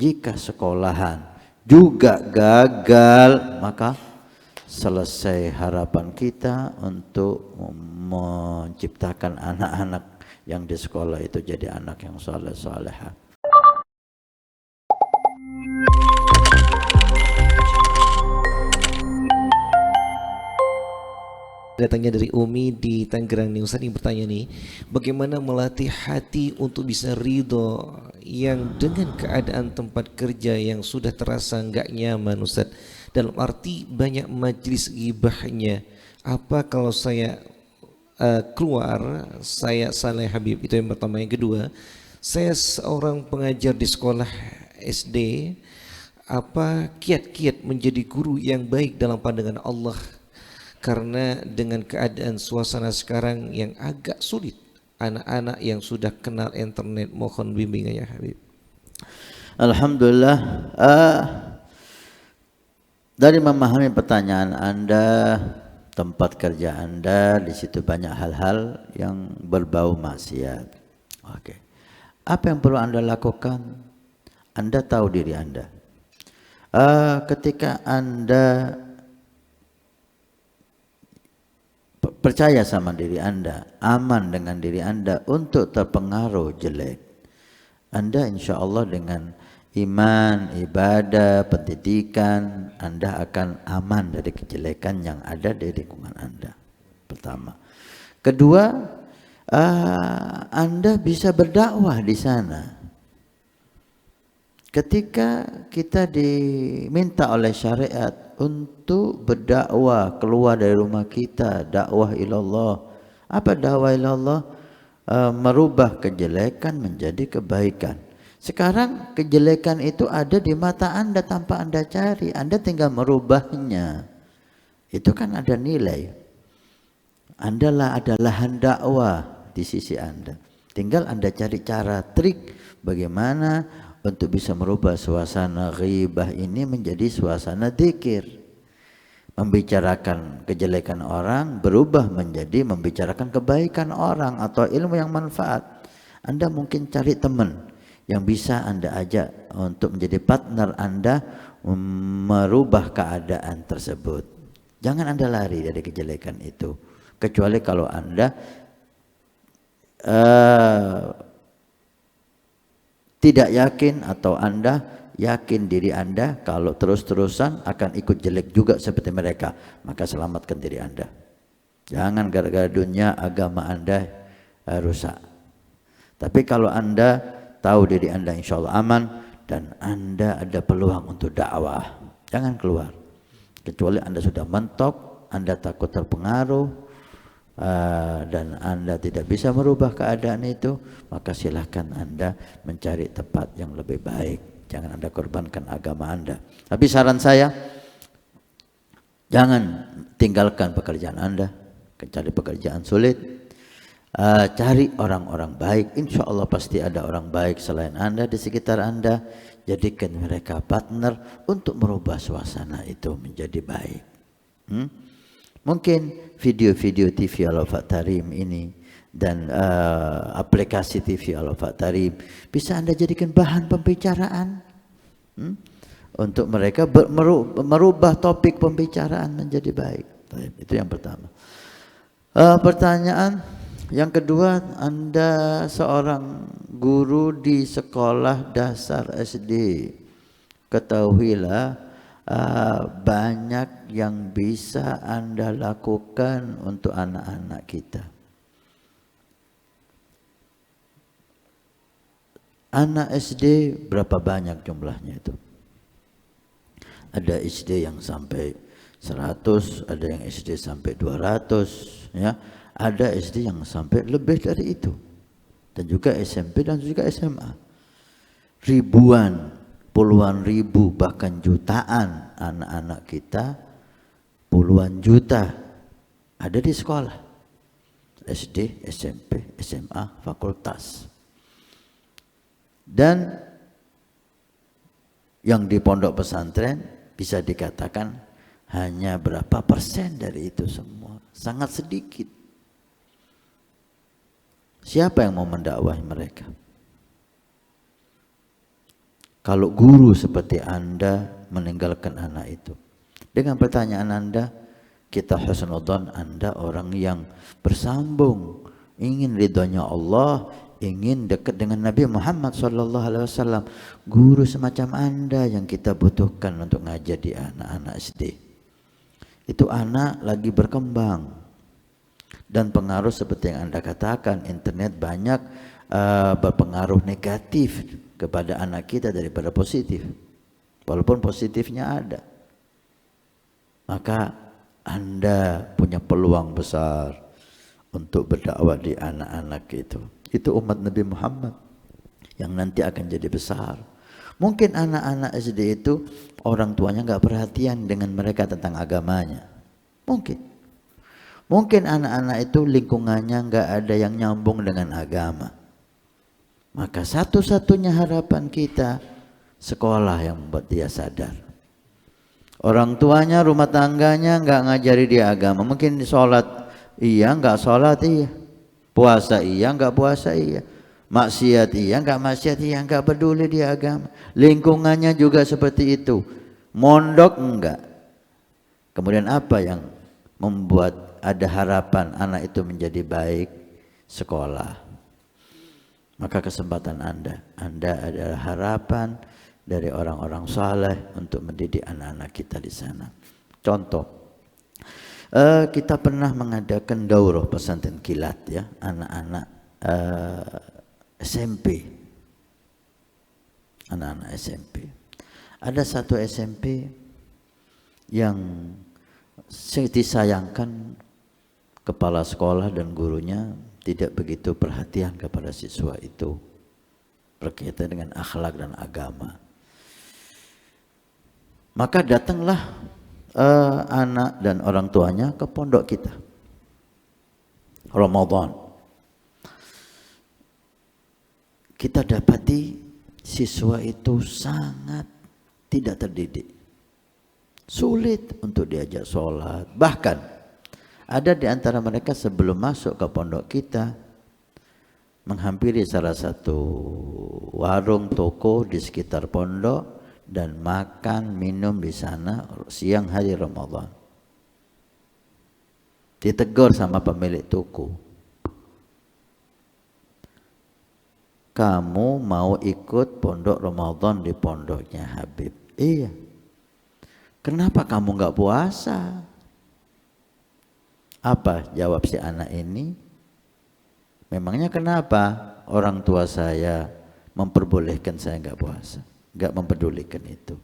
Jika sekolahan juga gagal, maka selesai harapan kita untuk menciptakan anak-anak yang di sekolah itu jadi anak yang saleh-salehah. Datangnya dari Umi di Tangerang nih, Ustaz yang bertanya nih, bagaimana melatih hati untuk bisa ridho yang dengan keadaan tempat kerja yang sudah terasa nggak nyaman, Ustaz? Dalam arti banyak majelis ghibahnya. Apa kalau saya keluar, saya Saleh Habib, itu yang pertama. Yang kedua, saya seorang pengajar di sekolah SD, apa kiat-kiat menjadi guru yang baik dalam pandangan Allah? Karena dengan keadaan suasana sekarang yang agak sulit, anak-anak yang sudah kenal internet, mohon bimbingannya Habib. Alhamdulillah, dari memahami pertanyaan Anda, tempat kerja Anda, di situ banyak hal-hal yang berbau maksiat. Oke. Apa yang perlu Anda lakukan? Anda tahu diri Anda. Ketika Anda percaya sama diri Anda, aman dengan diri Anda untuk terpengaruh jelek, Anda insya Allah dengan iman, ibadah, pendidikan, Anda akan aman dari kejelekan yang ada di lingkungan Anda. Pertama. Kedua, Anda bisa berdakwah di sana. Ketika kita diminta oleh syariat untuk berdakwah, keluar dari rumah kita, dakwah ilallah. Apa dakwah ilallah? Merubah kejelekan menjadi kebaikan. Sekarang kejelekan itu ada di mata Anda tanpa Anda cari, Anda tinggal merubahnya. Itu kan ada nilai. Anda adalah dakwah di sisi Anda. Tinggal Anda cari cara, trik bagaimana untuk bisa merubah suasana ghibah ini menjadi suasana dzikir. Membicarakan kejelekan orang berubah menjadi membicarakan kebaikan orang atau ilmu yang manfaat. Anda mungkin cari teman yang bisa Anda ajak untuk menjadi partner Anda merubah keadaan tersebut. Jangan Anda lari dari kejelekan itu, kecuali kalau Anda tidak yakin atau Anda yakin diri Anda kalau terus-terusan akan ikut jelek juga seperti mereka, maka selamatkan diri Anda. Jangan gara-gara dunia agama Anda rusak. Tapi kalau Anda tahu diri Anda insya Allah aman dan Anda ada peluang untuk dakwah, jangan keluar. Kecuali Anda sudah mentok, Anda takut terpengaruh, dan Anda tidak bisa merubah keadaan itu, maka silahkan Anda mencari tempat yang lebih baik. Jangan Anda korbankan agama Anda. Tapi saran saya, jangan tinggalkan pekerjaan Anda, cari pekerjaan sulit, cari orang-orang baik. Insya Allah pasti ada orang baik selain Anda di sekitar Anda. Jadikan mereka partner untuk merubah suasana itu menjadi baik. Mungkin video-video TV Al-Wafa Tarim ini dan aplikasi TV Al-Wafa Tarim bisa Anda jadikan bahan pembicaraan untuk mereka merubah topik pembicaraan menjadi baik. Itu yang pertama. Pertanyaan yang kedua, Anda seorang guru di sekolah dasar SD. Ketahuilah banyak yang bisa Anda lakukan untuk anak-anak kita. Anak SD berapa banyak jumlahnya itu? Ada SD yang sampai 100, ada yang SD sampai 200, ya. Ada SD yang sampai lebih dari itu. Dan juga SMP dan juga SMA. Ribuan, puluhan ribu, bahkan jutaan anak-anak kita, puluhan juta ada di sekolah. SD, SMP, SMA, fakultas. Dan yang di pondok pesantren bisa dikatakan hanya berapa persen dari itu semua. Sangat sedikit. Siapa yang mau mendakwahi mereka? kalau guru seperti Anda meninggalkan anak itu? Dengan pertanyaan Anda, kita husnudzon Anda orang yang bersambung, ingin ridhonya Allah, ingin dekat dengan Nabi Muhammad SAW. Guru semacam Anda yang kita butuhkan untuk ngajar di anak-anak SD. Itu anak lagi berkembang, dan pengaruh seperti yang Anda katakan, internet banyak berpengaruh negatif kepada anak kita daripada positif, walaupun positifnya ada. Maka Anda punya peluang besar untuk berdakwah di anak-anak itu. Itu umat Nabi Muhammad yang nanti akan jadi besar. Mungkin anak-anak SD itu orang tuanya nggak perhatian dengan mereka tentang agamanya. Mungkin anak-anak itu lingkungannya nggak ada yang nyambung dengan agama. Maka satu-satunya harapan kita sekolah yang membuat dia sadar. Orang tuanya, rumah tangganya nggak ngajari dia agama. Mungkin sholat iya, nggak sholat iya. Puasa iya, nggak puasa iya. Maksiat iya, nggak maksiat iya, nggak peduli dia agama. Lingkungannya juga seperti itu. Mondok enggak. Kemudian apa yang membuat ada harapan anak itu menjadi baik? Sekolah. Maka kesempatan Anda adalah harapan dari orang-orang saleh untuk mendidik anak-anak kita di sana. Contoh, kita pernah mengadakan daurah pesantren kilat ya, anak-anak SMP. Anak-anak SMP. Ada satu SMP yang disayangkan kepala sekolah dan gurunya tidak begitu perhatian kepada siswa itu berkaitan dengan akhlak dan agama. Maka datanglah anak dan orang tuanya ke pondok kita. Ramadan. Kita dapati siswa itu sangat tidak terdidik. Sulit untuk diajak sholat. Bahkan ada di antara mereka sebelum masuk ke pondok kita menghampiri salah satu warung toko di sekitar pondok dan makan minum di sana siang hari Ramadan. Ditegur sama pemilik toko. Kamu mau ikut pondok Ramadan di pondoknya Habib? Iya. Kenapa kamu nggak puasa? Apa jawab si anak ini? Memangnya kenapa orang tua saya memperbolehkan saya nggak puasa? Nggak mempedulikan itu.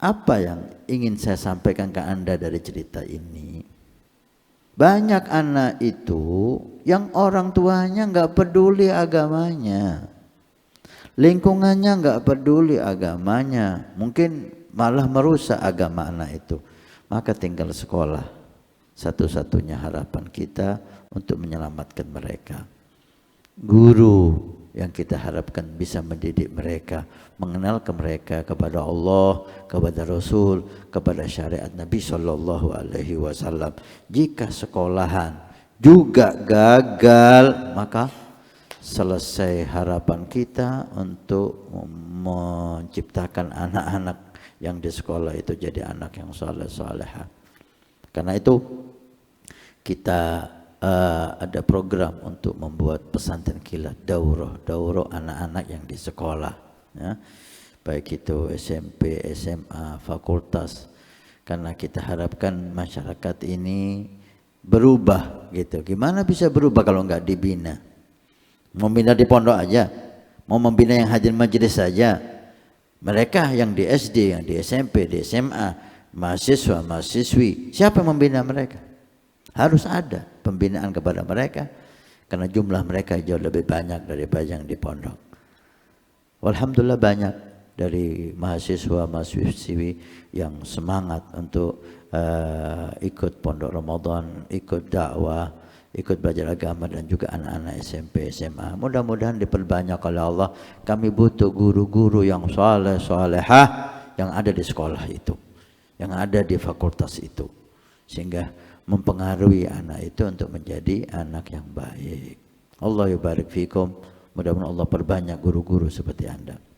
Apa yang ingin saya sampaikan ke Anda dari cerita ini? Banyak anak itu yang orang tuanya nggak peduli agamanya, lingkungannya nggak peduli agamanya, mungkin malah merusak agama anak itu. Maka tinggal sekolah, satu-satunya harapan kita untuk menyelamatkan mereka. Guru yang kita harapkan bisa mendidik mereka, mengenalkan mereka kepada Allah, kepada Rasul, kepada syariat Nabi Sallallahu Alaihi Wasallam. Jika sekolahan juga gagal, maka selesai harapan kita untuk menciptakan anak-anak yang di sekolah itu jadi anak yang saleh-salehah. Karena itu kita ada program untuk membuat pesantren kilat daurah anak-anak yang di sekolah ya. Baik itu SMP, SMA, fakultas. Karena kita harapkan masyarakat ini berubah gitu. Gimana bisa berubah kalau nggak dibina? Mau bina di pondok aja, mau membina yang hadir majelis saja. Mereka yang di SD, yang di SMP, di SMA, mahasiswa, mahasiswi, siapa yang membina mereka? Harus ada pembinaan kepada mereka karena jumlah mereka jauh lebih banyak daripada yang di pondok. Alhamdulillah banyak dari mahasiswa, mahasiswi yang semangat untuk ikut pondok Ramadan, ikut dakwah, ikut belajar agama, dan juga anak-anak SMP, SMA. Mudah-mudahan diperbanyak oleh Allah. Kami butuh guru-guru yang saleh, salehah yang ada di sekolah itu, yang ada di fakultas itu, sehingga mempengaruhi anak itu untuk menjadi anak yang baik. Allah yubarik fikum. Mudah-mudahan Allah perbanyak guru-guru seperti Anda.